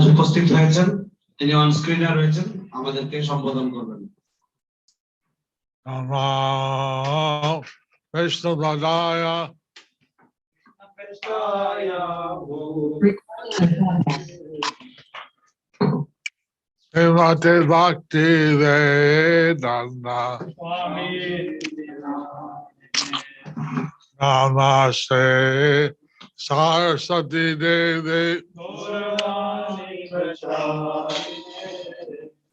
উপস্থিত হয়েছেন তিনি অন স্ক্রিনে রয়েছেন আমাদেরকে সম্বোধন করবেন। Namo Vishnupadaya Srimate Bhakti Vedanta Namaste Saraswati Devi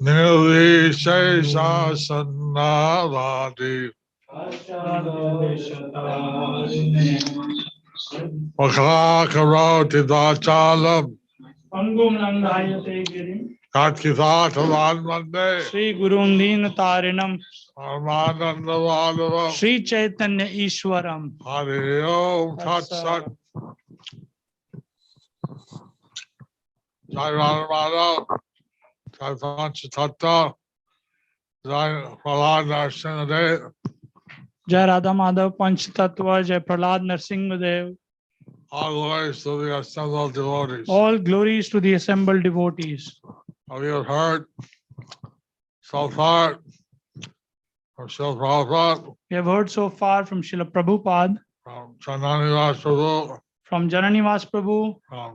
Nirvishesha Sannavadi Mukhakaroti Vachalam Katkivatavan Mande Sri Gurundin Tarinam Armananda Vadavam Sri Chaitanya Ishwaram Hari Om Tat Sat Jai Radhamada Jai Panchatattva Jai Prahlad Narasimhadev Jai Radha Madhav Panch Tattva Jai Prahlad Narsimhadev. All glories to the assembled devotees. All glories to the assembled devotees. We have heard so far from Srila Prabhupada, We have heard so far from Srila Prabhupada, from Chandanivas Prabhu, from Jananivas Prabhu, from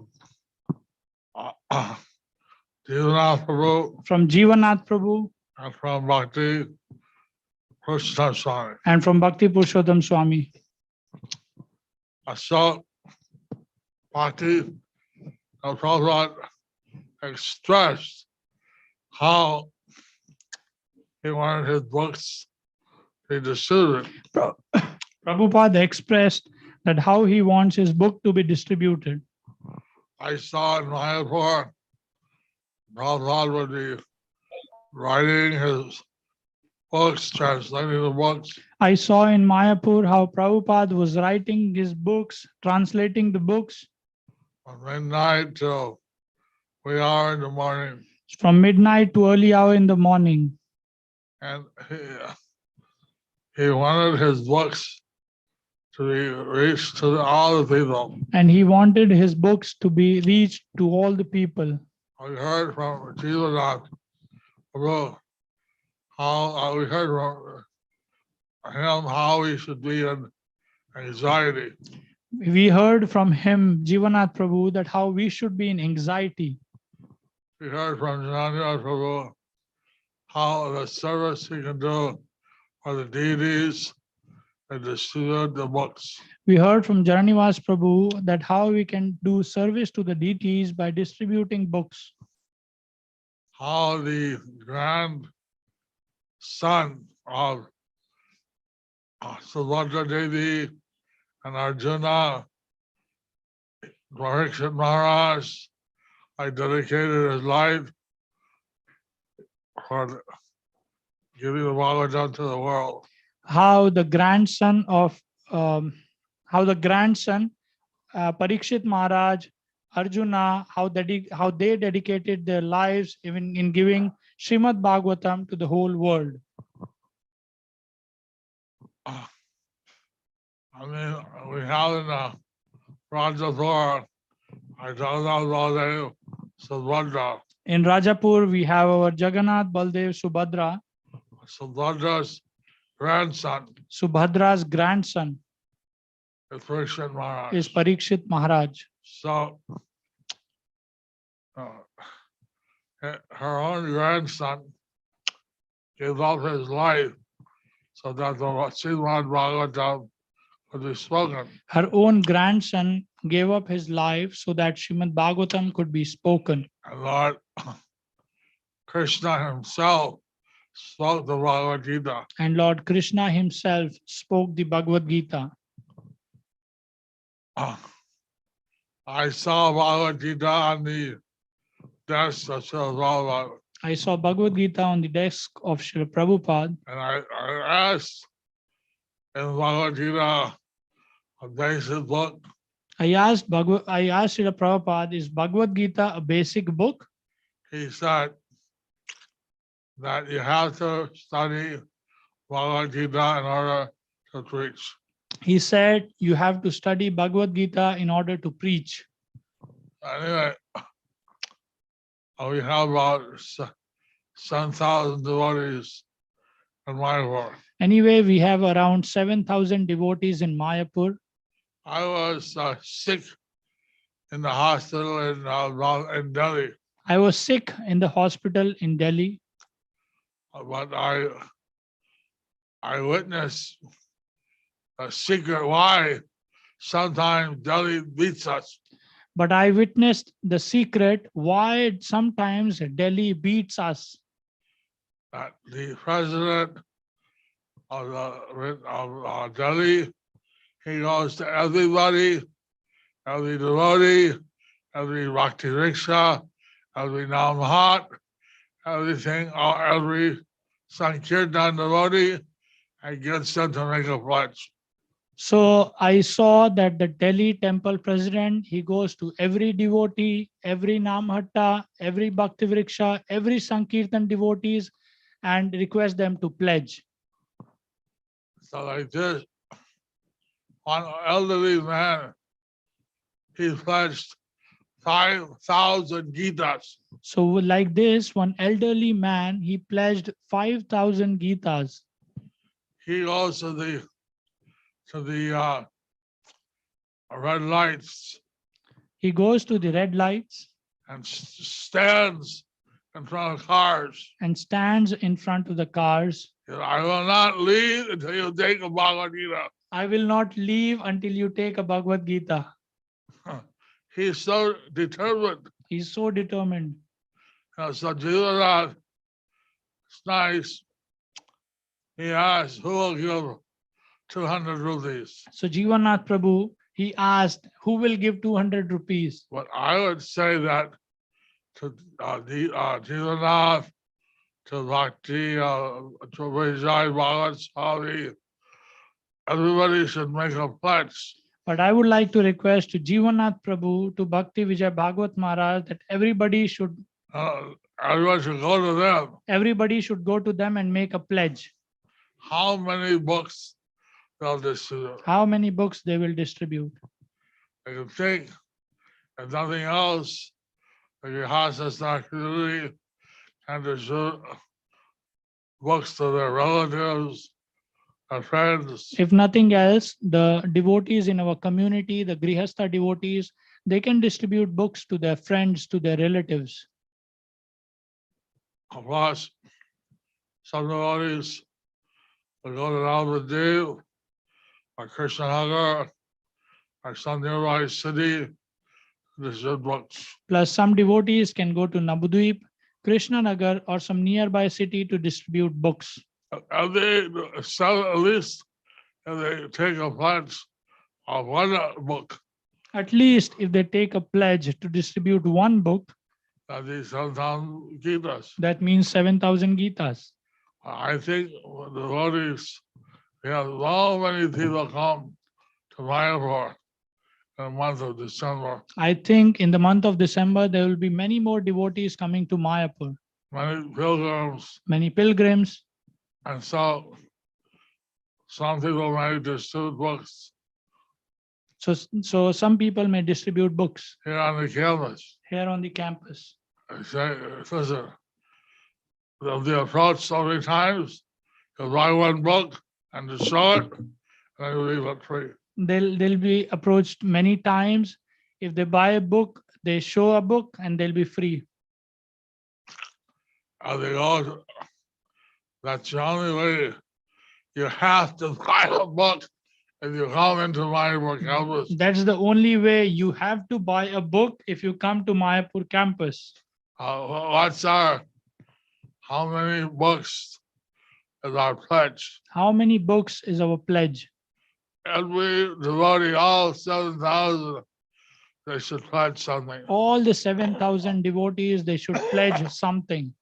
Jivanath Prabhu, from Jivanath Prabhu, and from Bhakti Krishna Swami. and from Bhakti Purushottam Swami. So Bhakti Prabhupada expressed how he wanted his books to be distributed. Prabhupada expressed that how he wants his book to be distributed. I saw in Mayapur, Prabhupada would be writing his books, translating the books, I saw in Mayapur how Prabhupada was writing his books, translating the books from midnight till wee hour in the morning. from midnight to early hour in the morning. And he wanted his books to be reached to all the people. And he wanted his books to be reached to all the people. We heard from Jivanath about how we heard from him how he should be in anxiety. We heard from him, Jivanath Prabhu, that how we should be in anxiety. We heard from Jananya Prabhu how the service he can do for the deities and distribute the books. We heard from Jananivas Prabhu that how we can do service to the deities by distributing books. How the grandson of Subhadra Devi and Arjuna, Parikshit Maharaj, I dedicated his life for giving the Bhagavatam to the world. How the grandson Parikshit Maharaj, Arjuna, how they dedicated their lives even in giving Srimad Bhagavatam to the whole world. I mean, we have in the Rajapur, I told Baldev, Subhadra. In Rajapur, we have our Jagannath, Baldev, Subhadra, Subhadra's grandson Subhadra's grandson is Parikshit Maharaj. is Parikshit Maharaj. So, her own grandson gave up his life so that the Srimad Bhagavatam could be spoken. Her own grandson gave up his life so that Srimad Bhagavatam could be spoken. And Lord Krishna himself spoke the Bhagavad Gita. And Lord Krishna himself spoke the Bhagavad Gita. I saw Bhagavad Gita on the desk of Srila Prabhupada. I saw Bhagavad Gita on the desk of Srila Prabhupada. And I asked in Bhagavad Gita, a basic book. I asked Srila Prabhupada, is Bhagavad Gita a basic book? He said that you have to study Bhagavad Gita in order to preach. He said, you have to study Bhagavad Gita in order to preach. Anyway, We have about 7,000 devotees in Mayapur. Anyway, we have around 7,000 devotees in Mayapur. I was sick in the hospital in Delhi, I was sick in the hospital in Delhi, but I witnessed a secret why sometimes Delhi beats us. but I witnessed the secret why sometimes Delhi beats us. That the president of Delhi, he goes to everybody, every devotee, every bhakti rickshaw, every namhat, everything, or every sankirtan devotee, and gets them to make a pledge. So I saw that the Delhi temple president, he goes to every devotee, every Namhatta, every Bhakti Vriksha, every Sankirtan devotees and request them to pledge. So like this, one elderly man, he pledged 5,000 Gitas. So like this, one elderly man, he pledged 5,000 Gitas. He goes to the red lights He goes to the red lights and stands in front of cars. and stands in front of the cars. He said, I will not leave until you take a Bhagavad Gita. I will not leave until you take a Bhagavad Gita. He's so determined. He's so determined. So Jivaraj, it's nice. He asked, who will give 200 rupees? So Jivanath Prabhu, he asked, who will give 200 rupees? But I would say that to Jivarnath, to Bhakti, to Vijay Bhagat Swami, everybody should make a pledge. But I would like to request to Jivanath Prabhu, to Bhakti Vijay Bhagavat Maharaj, that everybody should Everyone should go to them. and make a pledge. How many books they'll distribute? How many books they will distribute? They can think, if nothing else, the Grihastas in our community and distribute books to their relatives and friends. If nothing else, the devotees in our community, the Grihastha devotees, they can distribute books to their friends, to their relatives. Of course, some devotees will go to Navadip or Krishnanagar or some nearby city to distribute books. Plus, some devotees can go to Nabudvip, Krishnanagar, or some nearby city to distribute books. And they sell at least if they take a pledge of one book, At least if they take a pledge to distribute one book, that is 7,000 Gitas. that means 7,000 Gitas. I think the devotees, we have so many people come to Mayapur in the month of December. I think in the month of December, there will be many more devotees coming to Mayapur, Many pilgrims, many pilgrims. and so some people may distribute books So some people may distribute books here on the campus. here on the campus. I say, listen, they'll be approached so many times, you'll buy one book and just show it, and you leave it free. They'll be approached many times. If they buy a book, they show a book and they'll be free. And they go, that's the only way. You have to buy a book if you come into Mayapur campus. That's the only way. You have to buy a book if you come to Mayapur campus. How many books is our pledge? How many books is our pledge? Every devotee, all 7,000, they should pledge something. All the 7,000 devotees, they should pledge something.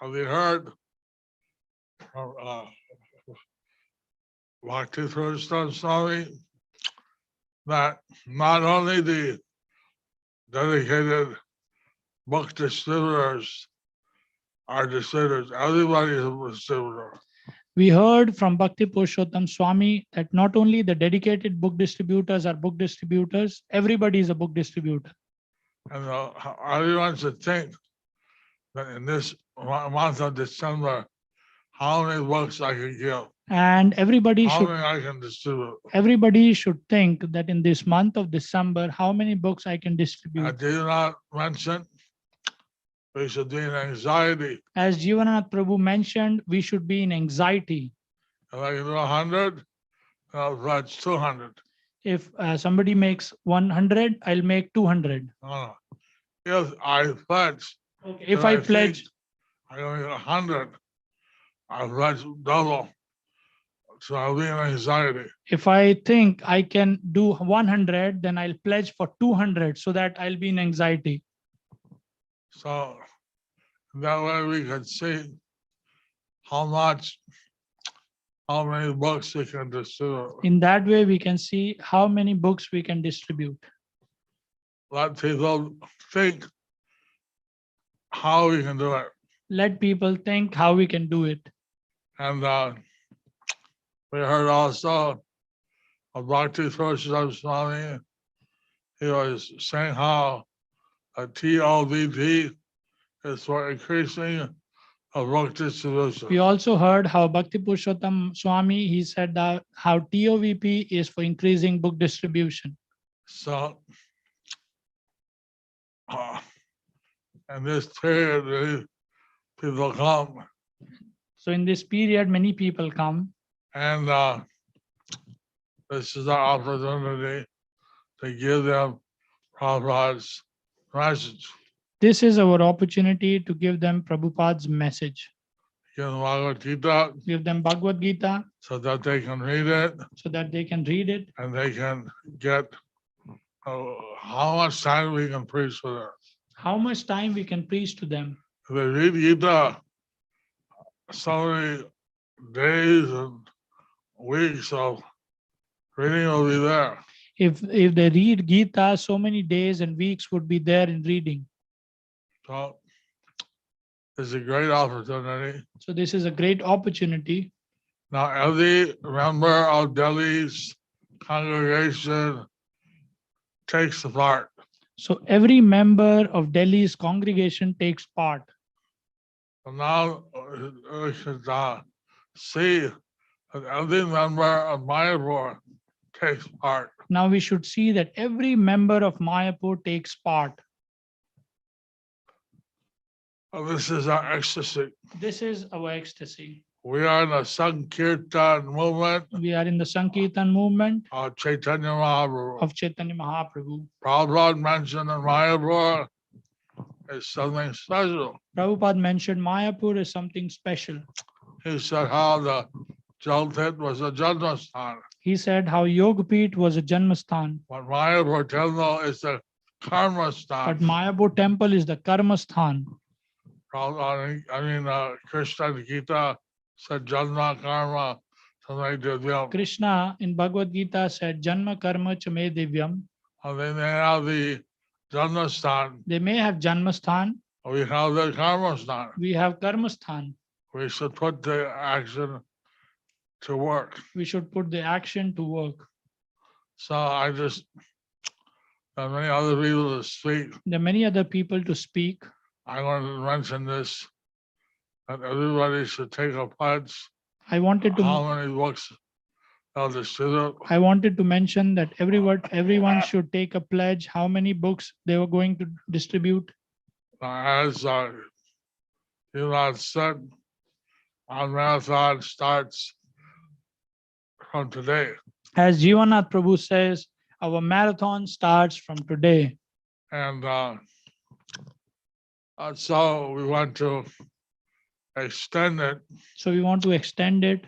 Have you heard from Bhakti Swami that not only the dedicated book distributors are distributors. Everybody is a distributor. We heard from Bhakti Purushottam Swami that not only the dedicated book distributors are book distributors, everybody is a book distributor. And everyone should think that in this month of December, how many books I can give, And everybody how should many I can distribute. everybody should think that in this month of December, how many books I can I distribute. did not mention we should be in anxiety. As Jivananath Prabhu mentioned, we should be in anxiety. If I can do 100, I'll pledge 200. If somebody makes 100, I'll make 200. No. If I pledge, Okay. If then I think pledge, I only 100, I'll pledge double. So I'll be in anxiety. if I think I can do 100, then I'll pledge for 200 so that I'll be in anxiety. So that way we can see how many books we can distribute. In that way, we can see how many books we can distribute. Let people think how we can do it. Let people think how we can do it. And we heard also of Bhakti Purushottam Swami. He was saying how a TOVP is for increasing of book distribution. We also heard how Bhakti Purushottam Swami, he said that how TOVP is for increasing book distribution. So, in this period, people come So in this period, many people come, and this is our opportunity to give them Prabhupada's message. this is our opportunity to give them Prabhupada's message. Give them Bhagavad Gita Give them Bhagavad Gita so that they can read it so that they can read it and they can get how much time we can preach for them. how much time we can preach to them. If they read Gita, so many days and weeks of reading will be there. If they read Gita, so many days and weeks would be there in reading. So it's a great opportunity. So this is a great opportunity. Now, every member of Delhi's congregation takes part. So every member of Delhi's congregation takes part. So now we should see that every member of Mayapur takes part. Now we should see that every member of Mayapur takes part. This is our ecstasy. This is our ecstasy. We are in the Sankirtan movement We are in the Sankirtan movement of Chaitanya Mahaprabhu. of Chaitanya Mahaprabhu. Prabhupada mentioned in Mayapur is something special. Prabhupada mentioned Mayapur is something special. He said how the Jalpit was a Janmasthana, He said how Yogapit was a Janmasthan, but Mayapur Temple is a but Karmasthana. Mayapur temple is the Karmasthan. Krishna and Gita said Janma Karma Samay Divyam. Krishna in Bhagavad Gita said Janma Karma Chame Divyam. And they may have the Janmasthana, They may have Janmasthan, we have the Karmasthana. we have Karmasthan. We should put the action to work. We should put the action to work. So there are many other people to speak. There are many other people to speak. I want to mention this, that everybody should take a pledge. I wanted How to many books they'll distribute. mention that everyone should take a pledge how many books they were going to distribute. As Elon said, our marathon starts from today. As Jivanath Prabhu says, our marathon starts from today. And so we want to extend it. So we want to extend it.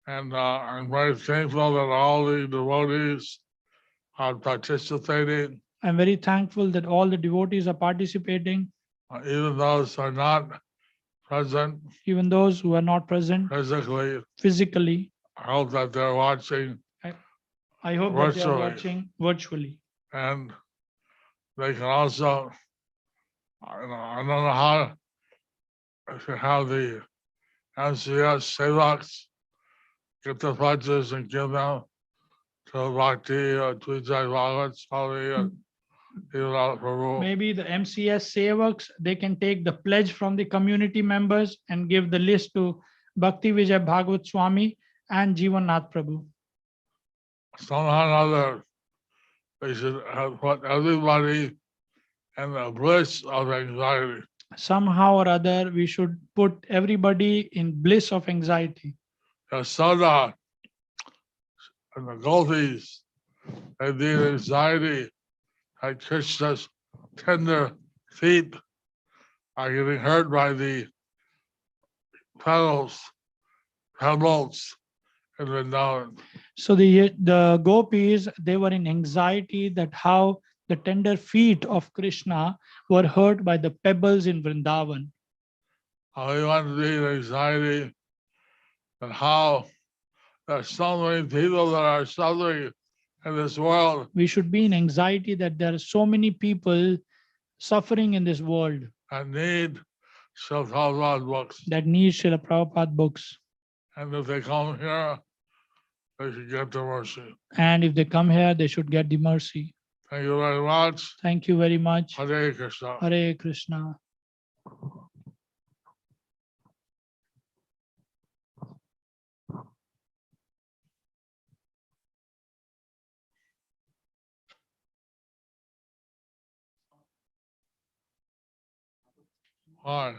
And I'm very thankful that all the devotees are participating, I'm very thankful that all the devotees are participating, even those who are not present even those who are not present physically. physically. I hope that they're watching I hope that they are Virtually. watching virtually. and they can also, I don't know how if you have the MCS Sevaks, get the pledges and give them to Bhakti or to Jai Bhagat Swami or Srila Prabhu. Maybe the MCS Sevaks, they can take the pledge from the community members and give the list to Bhakti Vijay Bhagavat Swami and Jivan Nath Prabhu. Somehow or other, they should have put everybody in the bliss of anxiety. Somehow or other, we should put everybody in bliss of anxiety. Yashoda and the gopis, they need anxiety at Krishna's tender feet are getting hurt by the pebbles in Vrindavan. So the gopis, they were in anxiety that how the tender feet of Krishna were hurt by the pebbles in Vrindavan. We want to be in anxiety and how there's so many people that are suffering in this world. We should be in anxiety that there are so many people suffering in this world And need Srila Prabhupada books. that need Srila Prabhupada books. And if they come here, they should get the mercy. And if they come here, they should get the mercy. Thank you very much. Thank you very much. Hare Krishna. Hare Krishna. Hi.